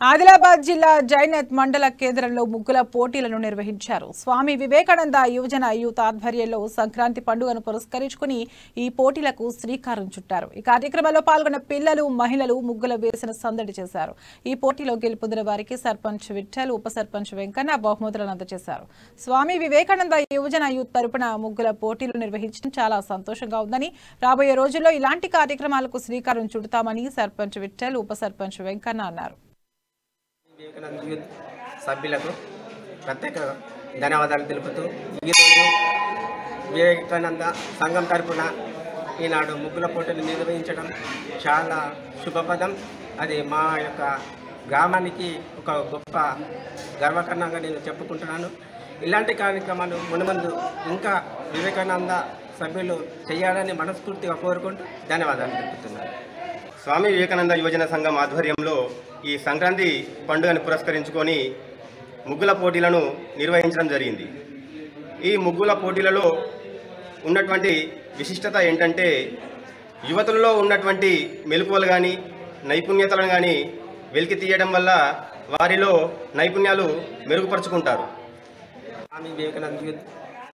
ఆదిలాబాద్ జిల్లా జైనత్ మండల కేంద్రంలో ముగ్గుల పోటీలను నిర్వహించారు. స్వామి వివేకానంద యువజన యూత్ ఆధ్వర్యంలో సంక్రాంతి పండుగను పురస్కరించుకుని ఈ పోటీలకు శ్రీకారం చుట్టారు. ఈ కార్యక్రమంలో పాల్గొన్న పిల్లలు, మహిళలు ముగ్గుల వేసిన సందడి చేశారు. ఈ పోటీలో గెలుపొందిన వారికి సర్పంచ్ విఠల్, ఉప సర్పంచ్ వెంకన్న బహుమతులను అందజేశారు. స్వామి వివేకానంద యువజన యూత్ తరపున ముగ్గుల పోటీలు నిర్వహించడం చాలా సంతోషంగా ఉందని, రాబోయే రోజుల్లో ఇలాంటి కార్యక్రమాలకు శ్రీకారం చుడతామని సర్పంచ్ విఠల్, ఉప సర్పంచ్ వెంకన్న అన్నారు. వివేకానంద యూత్ సభ్యులకు ప్రత్యేక ధన్యవాదాలు తెలుపుతూ ఈరోజు వివేకానంద సంఘం తరపున ఈనాడు ముగ్గుల పోటీలు నిర్వహించడం చాలా శుభపదం. అది మా యొక్క గ్రామానికి ఒక గొప్ప గర్వకారణంగా నేను చెప్పుకుంటున్నాను. ఇలాంటి కార్యక్రమాలు మునుముందు ఇంకా వివేకానంద సభ్యులు చేయాలని మనస్ఫూర్తిగా కోరుకుంటూ ధన్యవాదాలు తెలుపుతున్నాను. స్వామి వివేకానంద యువజన సంఘం ఆధ్వర్యంలో ఈ సంక్రాంతి పండుగను పురస్కరించుకొని ముగ్గుల పోటీలను నిర్వహించడం జరిగింది. ఈ ముగ్గుల పోటీలలో ఉన్నటువంటి విశిష్టత ఏంటంటే యువతులలో ఉన్నటువంటి మెలకువలు కానీ నైపుణ్యతలను కానీ వెలికి తీయడం వల్ల వారిలో నైపుణ్యాలు మెరుగుపరుచుకుంటారు. స్వామి వివేకానంద యూత్